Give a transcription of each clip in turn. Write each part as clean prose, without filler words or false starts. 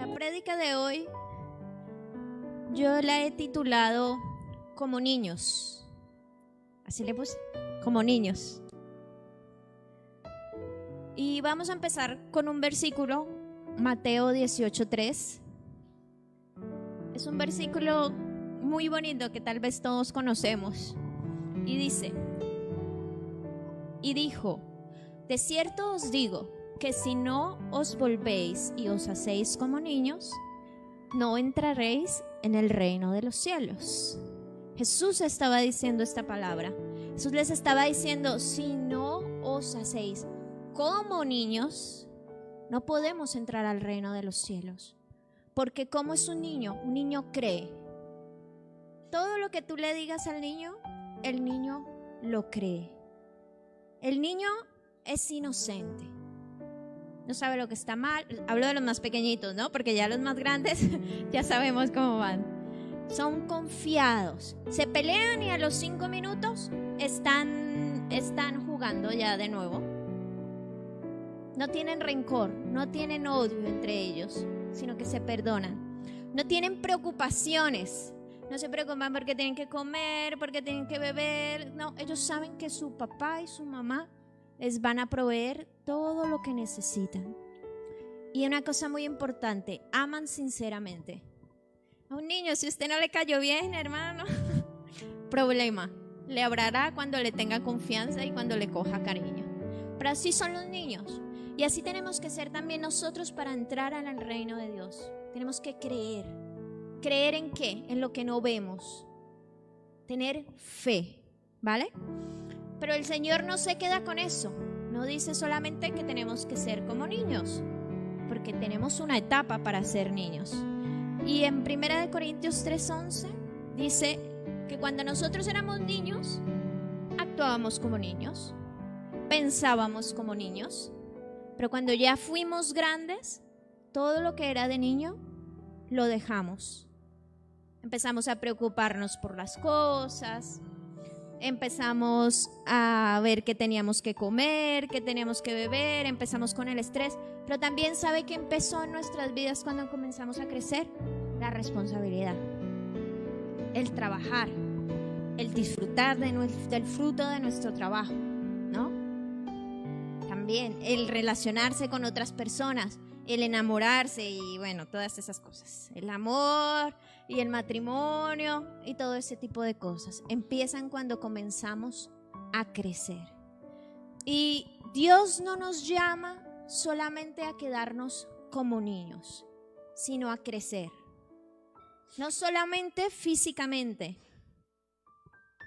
La prédica de hoy yo la he titulado Como niños. Así le puse, como niños. Y vamos a empezar con un versículo, Mateo 18:3. Es un versículo muy bonito que tal vez todos conocemos. Y dice, y dijo, de cierto os digo que si no os volvéis y os hacéis como niños, no entraréis en el reino de los cielos. Jesús estaba diciendo esta palabra. Jesús les estaba diciendo, si no os hacéis como niños, no podemos entrar al reino de los cielos. Porque ¿cómo es un niño? Un niño cree. Todo lo que tú le digas al niño, el niño lo cree. El niño es inocente. No sabe lo que está mal. Hablo de los más pequeñitos, ¿no? Porque ya los más grandes ya sabemos cómo van. Son confiados. Se pelean y a los 5 minutos están jugando ya de nuevo. No tienen rencor, no tienen odio entre ellos, sino que se perdonan. No tienen preocupaciones. No se preocupan porque tienen que comer, porque tienen que beber. No, ellos saben que su papá y su mamá les van a proveer todo lo que necesitan. Y una cosa muy importante, aman sinceramente. A un niño, si usted no le cayó bien, hermano, problema. Le hablará cuando le tenga confianza y cuando le coja cariño. Pero así son los niños. Y así tenemos que ser también nosotros para entrar al reino de Dios. Tenemos que creer. ¿Creer en qué? En lo que no vemos. Tener fe, ¿vale? Pero el Señor no se queda con eso. No dice solamente que tenemos que ser como niños, porque tenemos una etapa para ser niños. Y en 1 Corintios 3:11 dice que cuando nosotros éramos niños, actuábamos como niños, pensábamos como niños, pero cuando ya fuimos grandes, todo lo que era de niño lo dejamos. Empezamos a preocuparnos por las cosas, empezamos a ver qué teníamos que comer, qué teníamos que beber, empezamos con el estrés, pero también sabe que empezó en nuestras vidas cuando comenzamos a crecer, la responsabilidad, el trabajar, el disfrutar del fruto de nuestro trabajo, ¿no? También el relacionarse con otras personas, el enamorarse y bueno, todas esas cosas. El amor y el matrimonio y todo ese tipo de cosas empiezan cuando comenzamos a crecer. Y Dios no nos llama solamente a quedarnos como niños, sino a crecer. No solamente físicamente,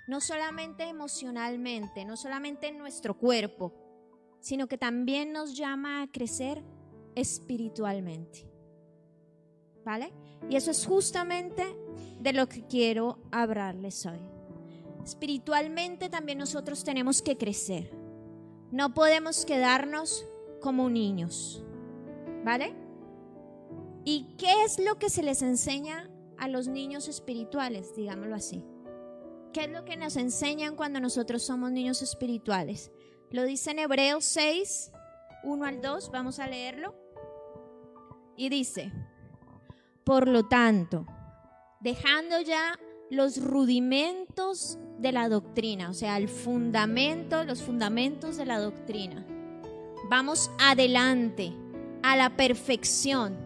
no solamente emocionalmente, no solamente en nuestro cuerpo, sino que también nos llama a crecer espiritualmente, ¿vale? Y eso es justamente de lo que quiero hablarles hoy. Espiritualmente también nosotros tenemos que crecer. No podemos quedarnos como niños, ¿vale? ¿Y qué es lo que se les enseña a los niños espirituales, digámoslo así? ¿Qué es lo que nos enseñan cuando nosotros somos niños espirituales? Lo dice en Hebreos 6, 1 al 2, vamos a leerlo. Y dice, por lo tanto, dejando ya los rudimentos de la doctrina, o sea, los fundamentos de la doctrina, vamos adelante a la perfección,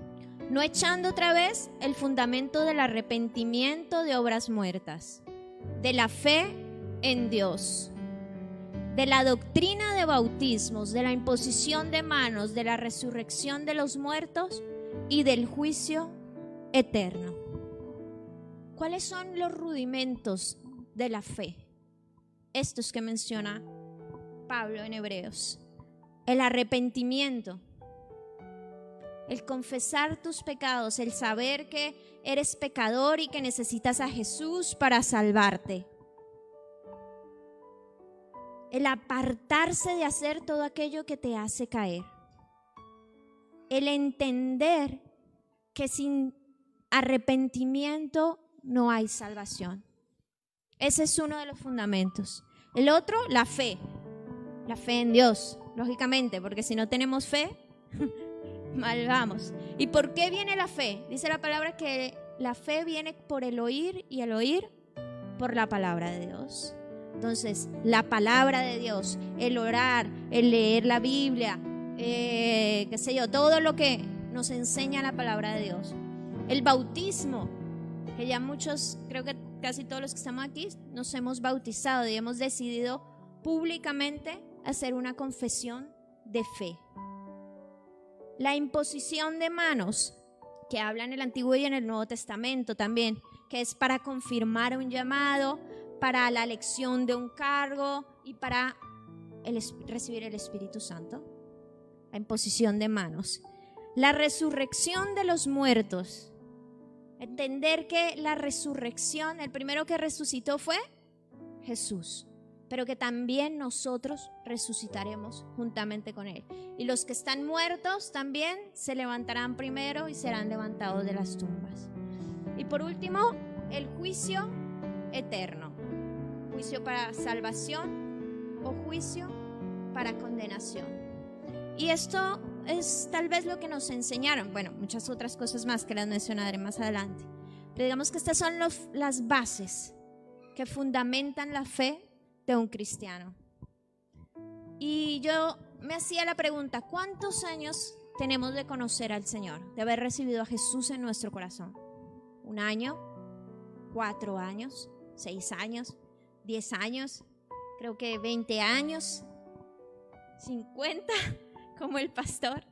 no echando otra vez el fundamento del arrepentimiento de obras muertas, de la fe en Dios, de la doctrina de bautismos, de la imposición de manos, de la resurrección de los muertos y del juicio eterno. ¿Cuáles son los rudimentos de la fe? Estos que menciona Pablo en Hebreos. El arrepentimiento, el confesar tus pecados, el saber que eres pecador y que necesitas a Jesús para salvarte. El apartarse de hacer todo aquello que te hace caer. El entender que sin arrepentimiento no hay salvación. Ese es uno de los fundamentos. El otro, la fe en Dios, lógicamente, porque si no tenemos fe, Mal vamos. ¿Y por qué viene la fe? Dice la palabra que la fe viene por el oír y el oír por la palabra de Dios. Entonces, la palabra de Dios, el orar, el leer la Biblia, qué sé yo, todo lo que nos enseña la palabra de Dios. El bautismo, que ya muchos, creo que casi todos los que estamos aquí, nos hemos bautizado y hemos decidido públicamente hacer una confesión de fe. La imposición de manos, que habla en el Antiguo y en el Nuevo Testamento también, que es para confirmar un llamado, para la elección de un cargo y para recibir el Espíritu Santo. La imposición de manos. La resurrección de los muertos. Entender que la resurrección, el primero que resucitó fue Jesús, pero que también nosotros resucitaremos juntamente con Él. Y los que están muertos también se levantarán primero y serán levantados de las tumbas. Y por último, el juicio eterno. Juicio para salvación o juicio para condenación. Y esto es tal vez lo que nos enseñaron. Bueno, muchas otras cosas más que las mencionaré más adelante. Pero digamos que estas son las bases que fundamentan la fe de un cristiano. Y yo me hacía la pregunta, ¿cuántos años tenemos de conocer al Señor? De haber recibido a Jesús en nuestro corazón. ¿1 año? 4 años, 6 años, 10 años, creo que 20 años, 50, como el pastor.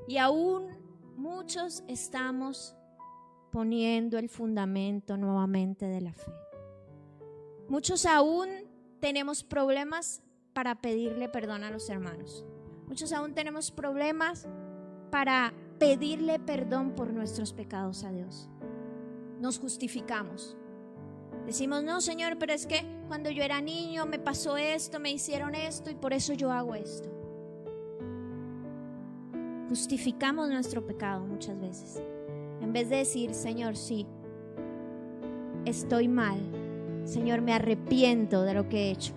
Y aún muchos estamos poniendo el fundamento nuevamente de la fe. Muchos aún tenemos problemas para pedirle perdón a los hermanos. Muchos aún tenemos problemas para pedirle perdón por nuestros pecados a Dios. Nos justificamos. Decimos, no, Señor, pero es que cuando yo era niño me pasó esto, me hicieron esto y por eso yo hago esto. Justificamos nuestro pecado muchas veces. En vez de decir, Señor, sí, estoy mal. Señor, me arrepiento de lo que he hecho.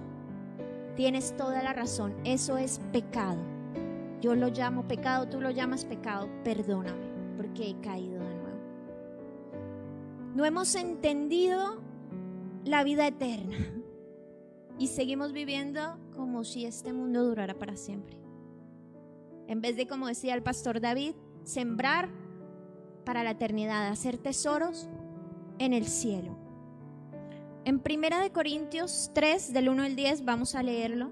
Tienes toda la razón, eso es pecado. Yo lo llamo pecado, tú lo llamas pecado. Perdóname porque he caído de nuevo. No hemos entendido la vida eterna y seguimos viviendo como si este mundo durara para siempre. En vez de, como decía el pastor David, sembrar para la eternidad, hacer tesoros en el cielo. En 1 Corintios 3, del 1 al 10, vamos a leerlo.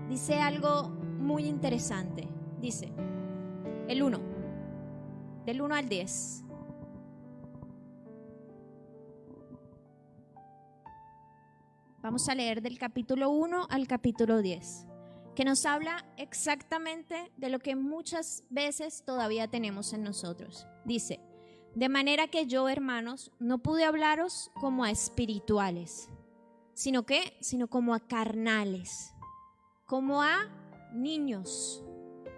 Dice algo muy interesante. Dice, el 1, del 1 al 10. Vamos a leer del capítulo 1 al capítulo 10, que nos habla exactamente de lo que muchas veces todavía tenemos en nosotros. Dice, de manera que yo, hermanos, no pude hablaros como a espirituales, sino como a carnales, como a niños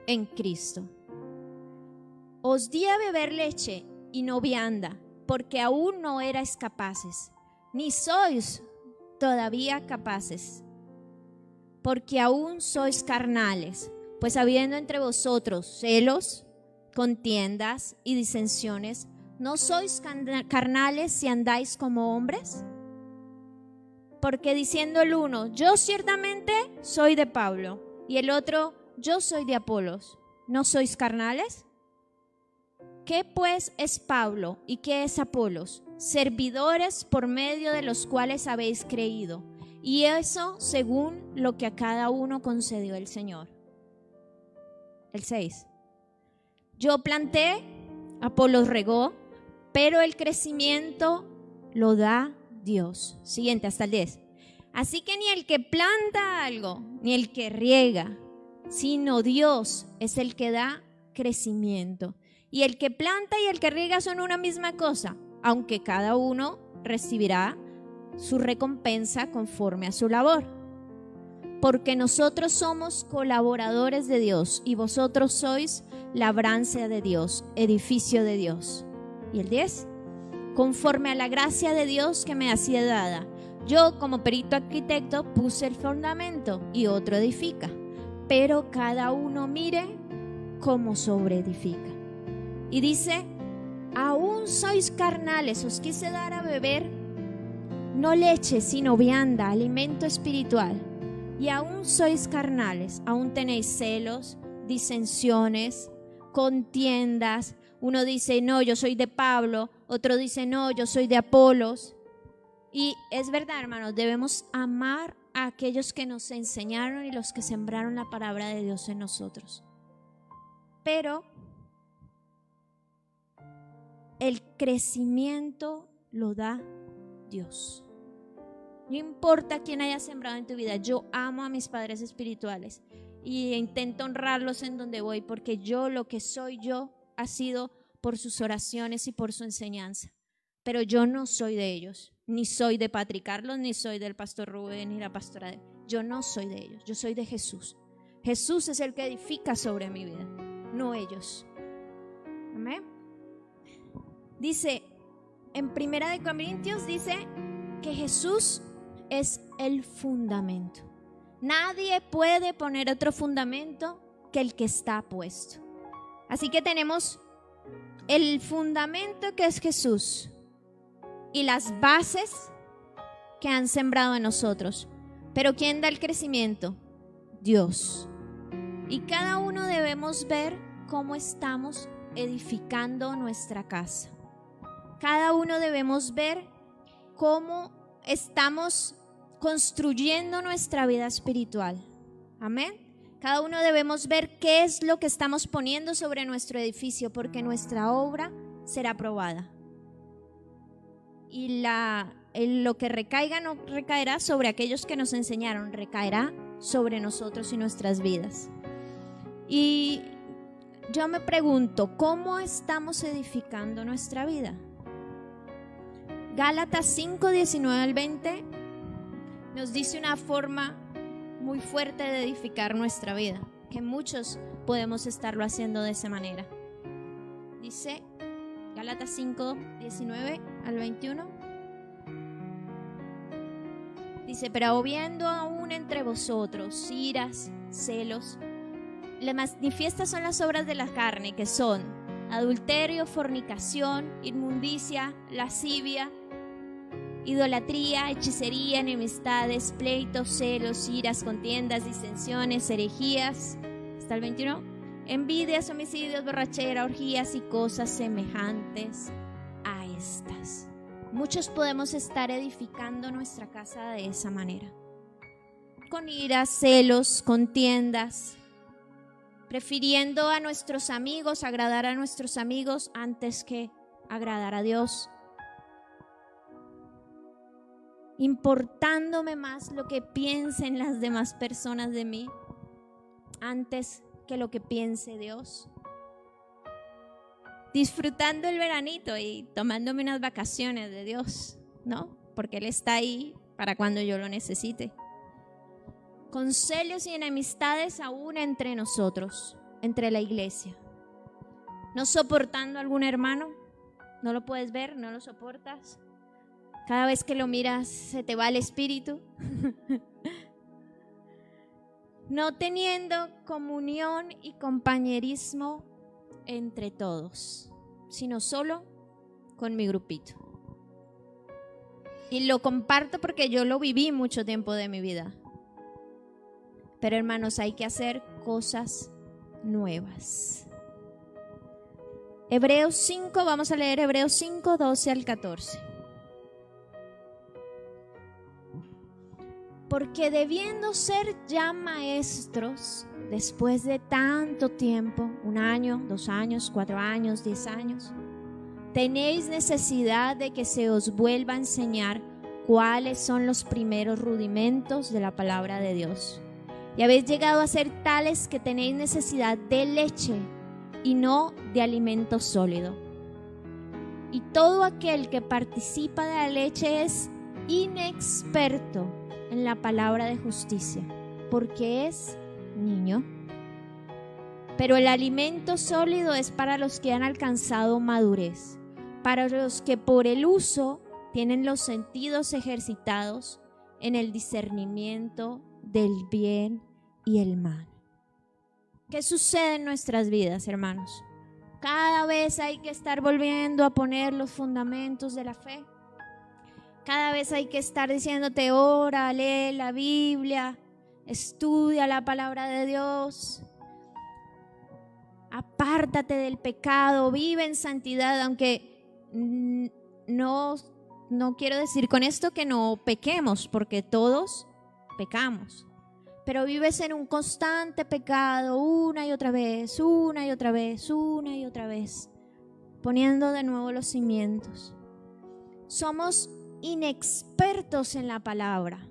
en Cristo. Os di a beber leche y no vianda, porque aún no erais capaces, ni sois todavía capaces, porque aún sois carnales, pues habiendo entre vosotros celos, contiendas y disensiones, ¿no sois carnales si andáis como hombres? Porque diciendo el uno, yo ciertamente soy de Pablo, y el otro, yo soy de Apolos, ¿no sois carnales? ¿Qué pues es Pablo y qué es Apolos? Servidores por medio de los cuales habéis creído, y eso según lo que a cada uno concedió el Señor. El 6. Yo planté, Apolos regó, pero el crecimiento lo da Dios. Siguiente, hasta el 10. Así que ni el que planta algo, ni el que riega, sino Dios es el que da crecimiento. Y el que planta y el que riega son una misma cosa, aunque cada uno recibirá su recompensa conforme a su labor. Porque nosotros somos colaboradores de Dios y vosotros sois labranza de Dios, edificio de Dios. Y el 10, conforme a la gracia de Dios que me ha sido dada, yo como perito arquitecto puse el fundamento y otro edifica, pero cada uno mire como sobreedifica. Y dice, aún sois carnales, os quise dar a beber no leche, sino vianda, alimento espiritual. Y aún sois carnales, aún tenéis celos, disensiones, contiendas. Uno dice, no, yo soy de Pablo, otro dice, no, yo soy de Apolos. Y es verdad, hermanos, debemos amar a aquellos que nos enseñaron y los que sembraron la palabra de Dios en nosotros. Pero el crecimiento lo da Dios. No importa quién haya sembrado en tu vida, yo amo a mis padres espirituales y intento honrarlos en donde voy, porque yo, lo que soy yo, ha sido por sus oraciones y por su enseñanza. Pero yo no soy de ellos, ni soy de Patrick Carlos, ni soy del pastor Rubén, ni la pastora. Yo no soy de ellos, yo soy de Jesús. Jesús es el que edifica sobre mi vida, no ellos. Amén. Dice, en 1 Corintios dice que Jesús es el fundamento. Nadie puede poner otro fundamento que el que está puesto. Así que tenemos el fundamento que es Jesús y las bases que han sembrado en nosotros. Pero ¿quién da el crecimiento? Dios. Y cada uno debemos ver cómo estamos edificando nuestra casa. Cada uno debemos ver cómo estamos construyendo nuestra vida espiritual. Amén. Cada uno debemos ver qué es lo que estamos poniendo sobre nuestro edificio, porque nuestra obra será probada. Y lo que recaiga no recaerá sobre aquellos que nos enseñaron, recaerá sobre nosotros y nuestras vidas. Y yo me pregunto, ¿cómo estamos edificando nuestra vida? Gálatas 5, 19 al 20 nos dice una forma muy fuerte de edificar nuestra vida, que muchos podemos estarlo haciendo de esa manera. Dice Gálatas 5, 19 al 21. Dice, pero habiendo aún entre vosotros iras, celos, las manifiestas son las obras de la carne, que son adulterio, fornicación, inmundicia, lascivia, idolatría, hechicería, enemistades, pleitos, celos, iras, contiendas, disensiones, herejías, hasta el 21, envidias, homicidios, borrachera, orgías y cosas semejantes a estas. Muchos podemos estar edificando nuestra casa de esa manera, con iras, celos, contiendas, prefiriendo a nuestros amigos, agradar a nuestros amigos antes que agradar a Dios, importándome más lo que piensen las demás personas de mí antes que lo que piense Dios, disfrutando el veranito y tomándome unas vacaciones de Dios, ¿no? Porque Él está ahí para cuando yo lo necesite. Con celos y enemistades aún entre nosotros, entre la iglesia, no soportando a algún hermano. No lo puedes ver, no lo soportas. Cada vez que lo miras se te va el espíritu. No teniendo comunión y compañerismo entre todos, sino solo con mi grupito. Y lo comparto porque yo lo viví mucho tiempo de mi vida. Pero hermanos, hay que hacer cosas nuevas. Hebreos 5, vamos a leer Hebreos 5, 12 al 14. Porque debiendo ser ya maestros, después de tanto tiempo, 1 año, 2 años, 4 años, 10 años, tenéis necesidad de que se os vuelva a enseñar cuáles son los primeros rudimentos de la palabra de Dios. Y habéis llegado a ser tales que tenéis necesidad de leche y no de alimento sólido. Y todo aquel que participa de la leche es inexperto en la palabra de justicia, porque es niño. Pero el alimento sólido es para los que han alcanzado madurez, para los que por el uso tienen los sentidos ejercitados en el discernimiento del bien y el mal. ¿Qué sucede en nuestras vidas, hermanos? Cada vez hay que estar volviendo a poner los fundamentos de la fe. Cada vez hay que estar diciéndote, ora, lee la Biblia, estudia la palabra de Dios. Apártate del pecado, vive en santidad, aunque no quiero decir con esto que no pequemos, porque todos pecamos. Pero vives en un constante pecado una y otra vez, una y otra vez, una y otra vez, poniendo de nuevo los cimientos. Somos inexpertos en la palabra.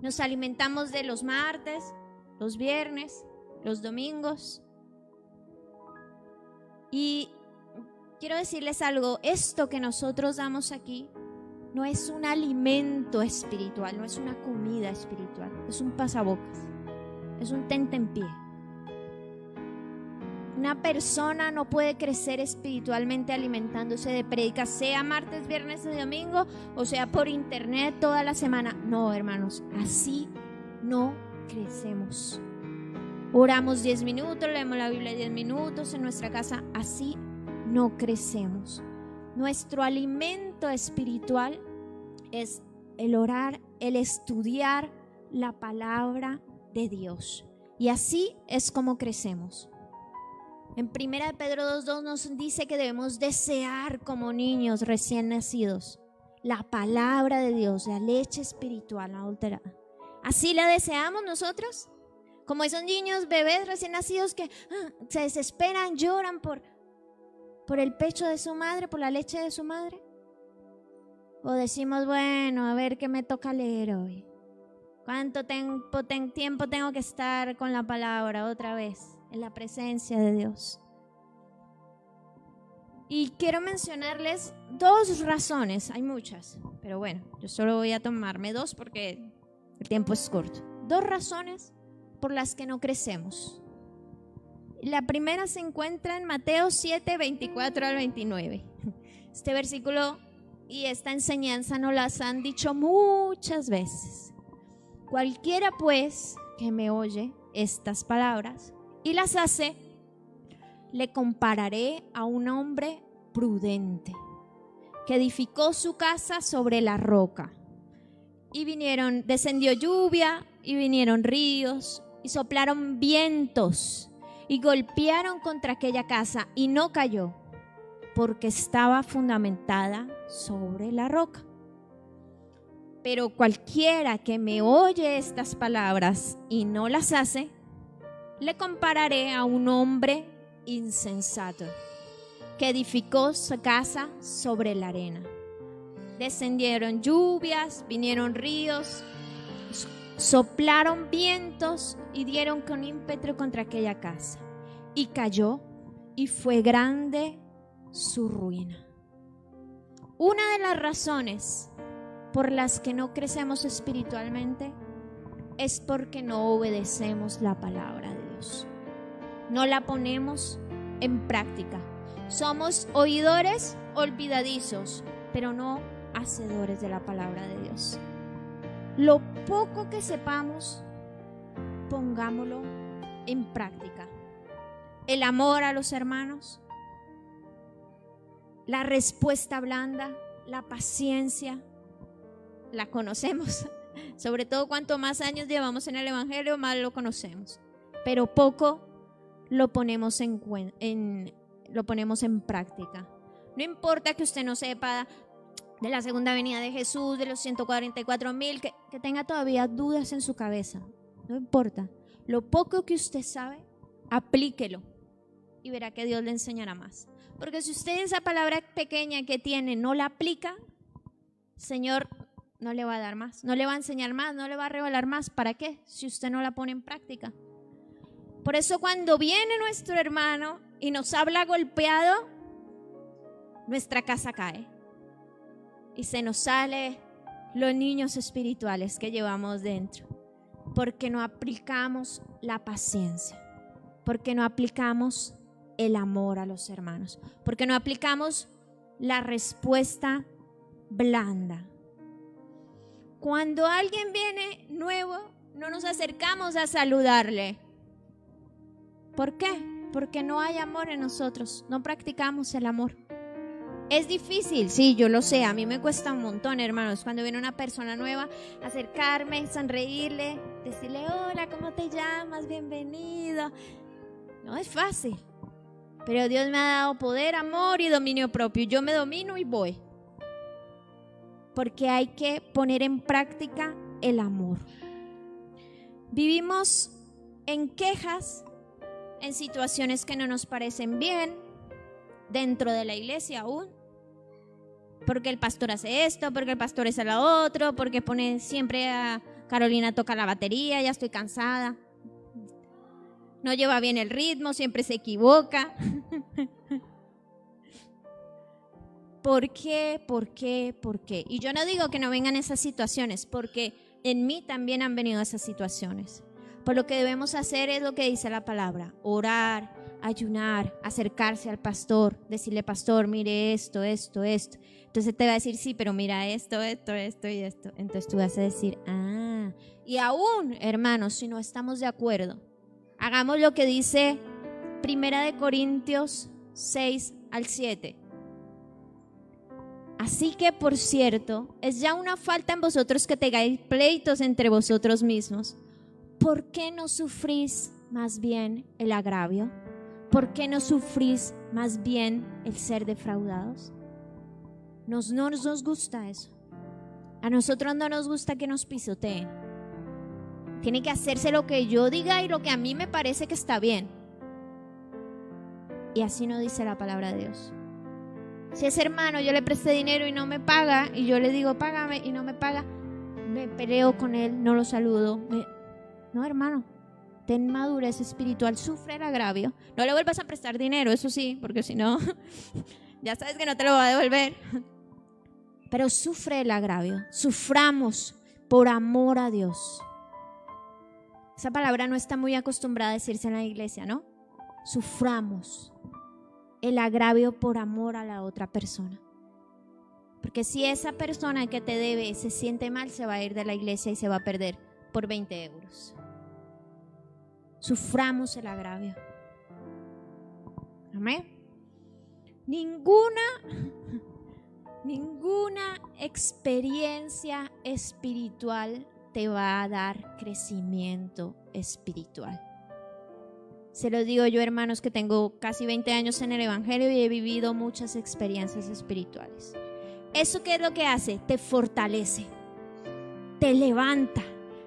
Nos alimentamos de los martes, los viernes, los domingos. Y quiero decirles algo, esto que nosotros damos aquí no es un alimento espiritual, no es una comida espiritual, es un pasabocas, es un tentempié. Una persona no puede crecer espiritualmente alimentándose de prédicas, sea martes, viernes y domingo, o sea por internet toda la semana. No, hermanos, así no crecemos. Oramos 10 minutos, leemos la Biblia 10 minutos en nuestra casa, así no crecemos. Nuestro alimento espiritual es el orar, el estudiar la palabra de Dios. Y así es como crecemos. En 1 Pedro 2:2 nos dice que debemos desear como niños recién nacidos la palabra de Dios, la leche espiritual no adulterada. ¿Así la deseamos nosotros? Como esos niños, bebés recién nacidos que se desesperan, lloran por el pecho de su madre, por la leche de su madre. O decimos, bueno, a ver qué me toca leer hoy. ¿Cuánto tiempo tengo que estar con la palabra otra vez, en la presencia de Dios? Y quiero mencionarles 2 razones, hay muchas, pero bueno, yo solo voy a tomarme 2 porque el tiempo es corto. 2 razones por las que no crecemos. La primera se encuentra en Mateo 7, 24 al 29. Este versículo y esta enseñanza nos las han dicho muchas veces. Cualquiera pues que me oye estas palabras y las hace, le compararé a un hombre prudente que edificó su casa sobre la roca. Y descendió lluvia y vinieron ríos y soplaron vientos y golpearon contra aquella casa y no cayó, porque estaba fundamentada sobre la roca. Pero cualquiera que me oye estas palabras y no las hace, le compararé a un hombre insensato que edificó su casa sobre la arena. Descendieron lluvias, vinieron ríos, soplaron vientos y dieron con ímpetu contra aquella casa. Y cayó, y fue grande su ruina. Una de las razones por las que no crecemos espiritualmente es porque no obedecemos la palabra de Dios. No la ponemos en práctica. Somos oidores olvidadizos, pero no hacedores de la palabra de Dios. Lo poco que sepamos, pongámoslo en práctica. El amor a los hermanos, la respuesta blanda, la paciencia, la conocemos. Sobre todo cuanto más años llevamos en el Evangelio, más lo conocemos. Pero poco lo ponemos en práctica. No importa que usted no sepa de la segunda venida de Jesús, de los 144,000, que tenga todavía dudas en su cabeza. No importa. Lo poco que usted sabe, aplíquelo y verá que Dios le enseñará más. Porque si usted esa palabra pequeña que tiene no la aplica, Señor no le va a dar más, no le va a enseñar más, no le va a revelar más. ¿Para qué? Si usted no la pone en práctica. Por eso cuando viene nuestro hermano y nos habla golpeado, nuestra casa cae. Y se nos sale los niños espirituales que llevamos dentro. Porque no aplicamos la paciencia. Porque no aplicamos el amor a los hermanos. Porque no aplicamos la respuesta blanda. Cuando alguien viene nuevo, no nos acercamos a saludarle. ¿Por qué? Porque no hay amor en nosotros, no practicamos el amor. Es difícil, sí, yo lo sé, a mí me cuesta un montón, hermanos, cuando viene una persona nueva, acercarme, sonreírle, decirle, hola, ¿cómo te llamas? Bienvenido. No es fácil, pero Dios me ha dado poder, amor y dominio propio. Yo me domino y voy. Porque hay que poner en práctica el amor. Vivimos en quejas, en situaciones que no nos parecen bien, dentro de la iglesia aún. Porque el pastor hace esto, porque el pastor hace lo otro, porque pone siempre a Carolina toca la batería, ya estoy cansada. No lleva bien el ritmo, siempre se equivoca. ¿Por qué? ¿Por qué? ¿Por qué? Y yo no digo que no vengan esas situaciones, porque en mí también han venido esas situaciones. Por lo que debemos hacer es lo que dice la palabra: orar, ayunar, acercarse al pastor, decirle, pastor, mire esto. Entonces te va a decir, sí, pero mira esto y esto. Entonces tú vas a decir, y aún, hermanos, si no estamos de acuerdo, hagamos lo que dice 1 Corintios 6-7. Así que, por cierto, es ya una falta en vosotros que tengáis pleitos entre vosotros mismos. ¿Por qué no sufrís más bien el agravio? ¿Por qué no sufrís más bien el ser defraudados? No nos gusta eso. A nosotros no nos gusta que nos pisoteen. Tiene que hacerse lo que yo diga y lo que a mí me parece que está bien. Y así no dice la palabra de Dios. Si ese hermano yo le presté dinero y no me paga, y yo le digo págame y no me paga, me peleo con él, no lo saludo. No, hermano, ten madurez espiritual, sufre el agravio. No le vuelvas a prestar dinero, eso sí, porque si no, ya sabes que no te lo va a devolver. Pero sufre el agravio, suframos por amor a Dios. Esa palabra no está muy acostumbrada a decirse en la iglesia, ¿no? Suframos el agravio por amor a la otra persona. Porque si esa persona que te debe se siente mal, se va a ir de la iglesia y se va a perder por 20 euros. Suframos el agravio. Amén. Ninguna experiencia espiritual te va a dar crecimiento espiritual. Se lo digo yo, hermanos, que tengo casi 20 años en el evangelio y he vivido muchas experiencias espirituales. ¿Eso qué es lo que hace? Te fortalece, te levanta,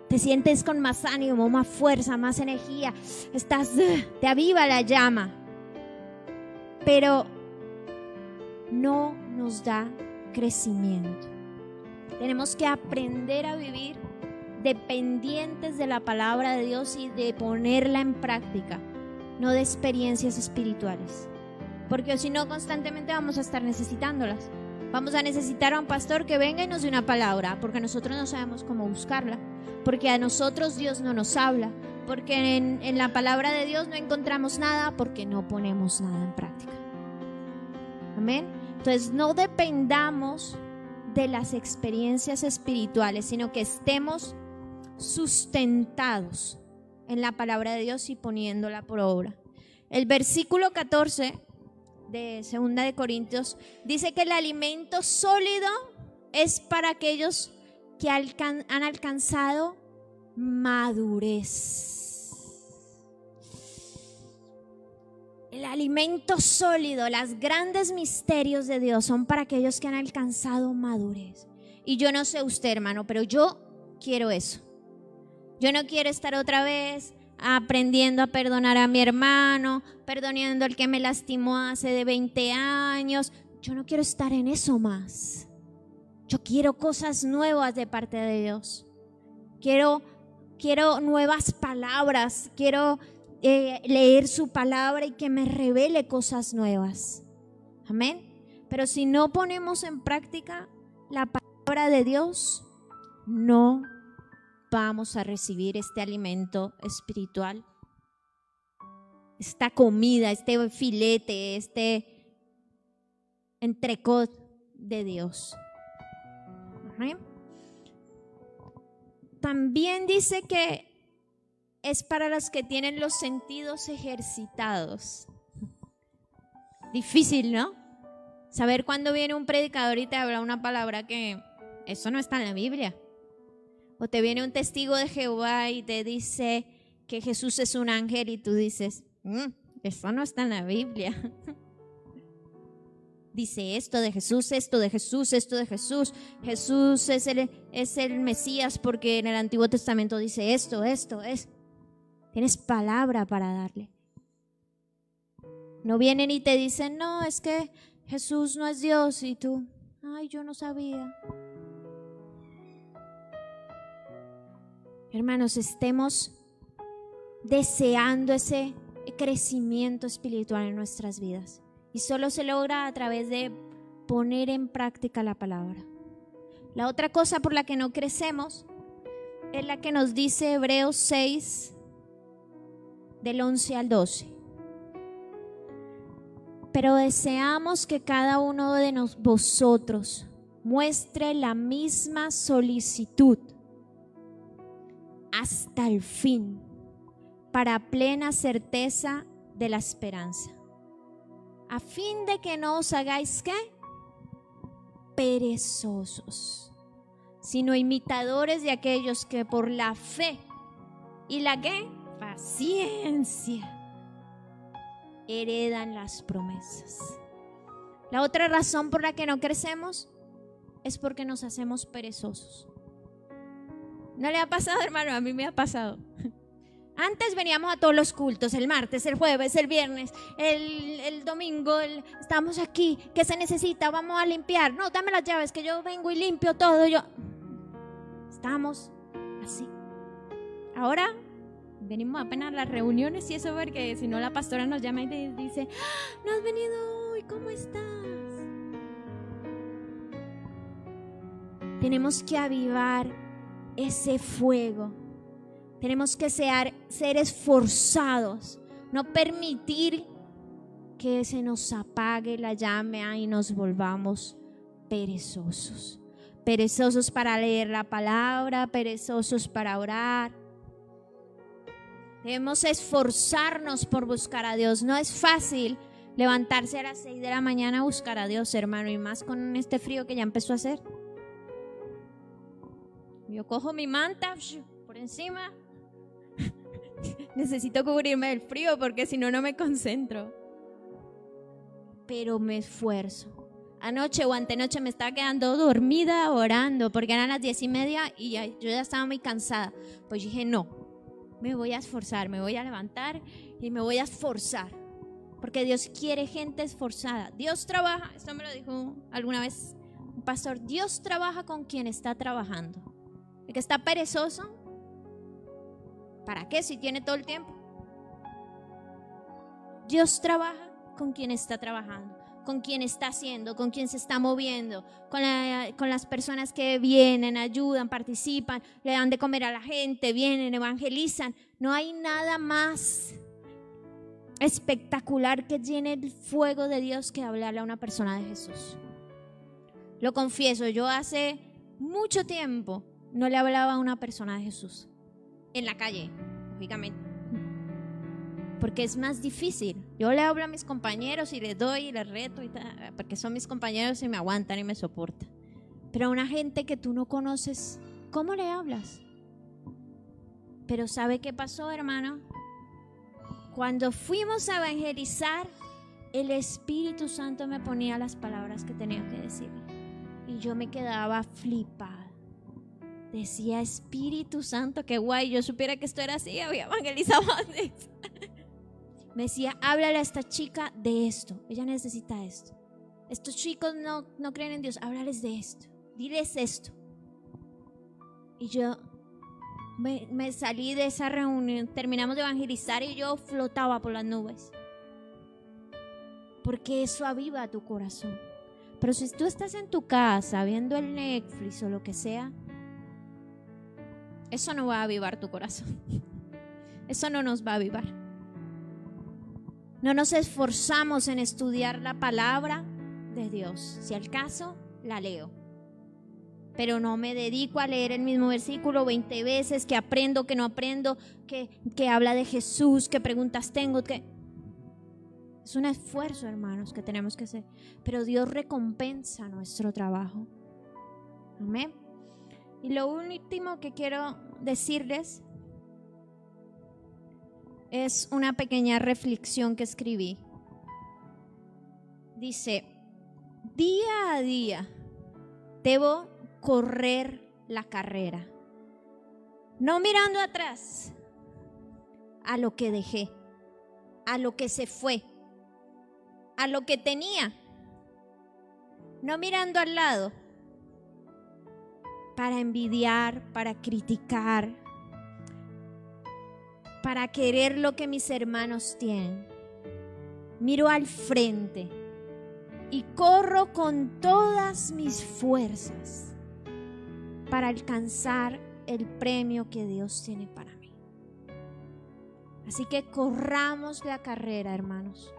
te sientes con más ánimo, más fuerza, más energía, te aviva la llama, pero no nos da crecimiento. Tenemos que aprender a vivir dependientes de la palabra de Dios y de ponerla en práctica, no de experiencias espirituales, porque si no constantemente vamos a estar necesitándolas. Vamos a necesitar a un pastor que venga y nos dé una palabra, porque nosotros no sabemos cómo buscarla, porque a nosotros Dios no nos habla, porque en la palabra de Dios no encontramos nada, porque no ponemos nada en práctica. Amén. Entonces no dependamos de las experiencias espirituales, sino que estemos sustentados en la palabra de Dios y poniéndola por obra. El versículo 14 de 2 Corintios dice que el alimento sólido es para aquellos que han alcanzado madurez. El alimento sólido, los grandes misterios de Dios son para aquellos que han alcanzado madurez. Y yo no sé usted, hermano, pero yo quiero eso. Yo no quiero estar otra vez aprendiendo a perdonar a mi hermano, perdonando al que me lastimó hace de 20 años. Yo no quiero estar en eso más. Yo quiero cosas nuevas de parte de Dios. Quiero nuevas palabras. Quiero leer su palabra y que me revele cosas nuevas. Amén. Pero si no ponemos en práctica la palabra de Dios, no vamos a recibir este alimento espiritual, esta comida, este filete, este entrecot de Dios. Amén. También dice que es para los que tienen los sentidos ejercitados. Difícil, ¿no? Saber cuándo viene un predicador y te habla una palabra que eso no está en la Biblia. O te viene un testigo de Jehová y te dice que Jesús es un ángel y tú dices, eso no está en la Biblia. Dice esto de Jesús, esto de Jesús, esto de Jesús. Jesús es el Mesías porque en el Antiguo Testamento dice esto. Tienes palabra para darle. No vienen y te dicen, no, es que Jesús no es Dios. Y tú, ay, yo no sabía. Hermanos, estemos deseando ese crecimiento espiritual en nuestras vidas. Y solo se logra a través de poner en práctica la palabra. La otra cosa por la que no crecemos es la que nos dice Hebreos 6, del 11 al 12. Pero deseamos que cada uno de vosotros muestre la misma solicitud hasta el fin, para plena certeza de la esperanza, a fin de que no os hagáis ¿qué? Perezosos, sino imitadores de aquellos que por la fe y la ¿qué? Paciencia heredan las promesas. La otra razón por la que no crecemos es porque nos hacemos perezosos. ¿No le ha pasado, hermano? A mí me ha pasado. Antes veníamos a todos los cultos, el martes, el jueves, el viernes, el domingo, estamos aquí, ¿qué se necesita? Vamos a limpiar. No, dame las llaves que yo vengo y limpio todo. Estamos así. Ahora venimos apenas a las reuniones y eso porque si no la pastora nos llama y dice, no has venido hoy, ¿cómo estás? Tenemos que avivar ese fuego. Tenemos que ser esforzados, no permitir que se nos apague la llama y nos volvamos perezosos. Perezosos para leer la palabra, perezosos para orar. Debemos esforzarnos por buscar a Dios. No es fácil levantarse a las 6 de la mañana a buscar a Dios, hermano, y más con este frío que ya empezó a hacer. Yo cojo mi manta por encima. Necesito cubrirme del frío porque si no, no me concentro. Pero me esfuerzo. Anoche o antenoche me estaba quedando dormida orando porque eran las 10:30 y yo ya estaba muy cansada. Pues dije, no, me voy a esforzar, me voy a levantar y me voy a esforzar. Porque Dios quiere gente esforzada. Dios trabaja, esto me lo dijo alguna vez un pastor, Dios trabaja con quien está trabajando. El que está perezoso, ¿para qué si tiene todo el tiempo? Dios trabaja con quien está trabajando, con quien está haciendo, con quien se está moviendo, con las personas que vienen, ayudan, participan, le dan de comer a la gente, vienen, evangelizan. No hay nada más espectacular que llene el fuego de Dios que hablarle a una persona de Jesús. Lo confieso, yo hace mucho tiempo no le hablaba a una persona de Jesús en la calle, lógicamente, porque es más difícil. Yo le hablo a mis compañeros y les doy y les reto y porque son mis compañeros y me aguantan y me soportan. Pero a una gente que tú no conoces, ¿cómo le hablas? Pero ¿sabe qué pasó, hermano? Cuando fuimos a evangelizar, el Espíritu Santo me ponía las palabras que tenía que decirle y yo me quedaba flipada. Decía, Espíritu Santo, qué guay, yo supiera que esto era así, había evangelizado antes. Me decía, háblale a esta chica de esto, ella necesita esto. Estos chicos no creen en Dios, háblales de esto, diles esto. Y yo me salí de esa reunión, terminamos de evangelizar y yo flotaba por las nubes. Porque eso aviva tu corazón. Pero si tú estás en tu casa viendo el Netflix o lo que sea, eso no va a avivar tu corazón. Eso no nos va a avivar. No nos esforzamos en estudiar la palabra de Dios. Si al caso, la leo. pero no me dedico a leer el mismo versículo 20 veces, que aprendo, que no aprendo, que habla de Jesús, que preguntas tengo, que... Es un esfuerzo, hermanos, que tenemos que hacer, pero Dios recompensa nuestro trabajo. Amén. Y lo último que quiero decirles es una pequeña reflexión que escribí. Dice: día a día debo correr la carrera, no mirando atrás a lo que dejé, a lo que se fue, a lo que tenía, no mirando al lado para envidiar, para criticar, para querer lo que mis hermanos tienen. Miro al frente y corro con todas mis fuerzas para alcanzar el premio que Dios tiene para mí. Así que corramos la carrera, hermanos.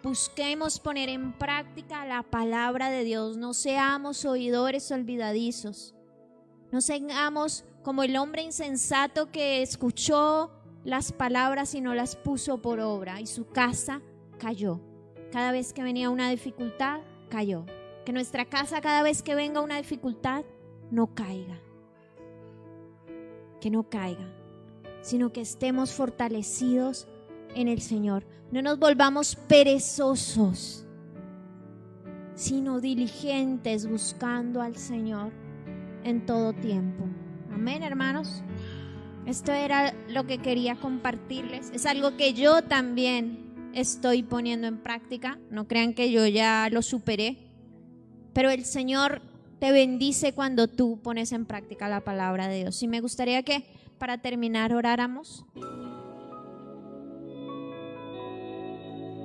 Busquemos poner en práctica la palabra de Dios. No seamos oidores olvidadizos. No seamos como el hombre insensato que escuchó las palabras y no las puso por obra, y su casa cayó. Cada vez que venía una dificultad, cayó. Que nuestra casa, cada vez que venga una dificultad, no caiga. Que no caiga, sino que estemos fortalecidos en el Señor. No nos volvamos perezosos, sino diligentes buscando al Señor en todo tiempo. Amén, hermanos. Esto era lo que quería compartirles. Es algo que yo también estoy poniendo en práctica. No crean que yo ya lo superé, pero el Señor te bendice cuando tú pones en práctica la palabra de Dios. Y me gustaría que para terminar oráramos.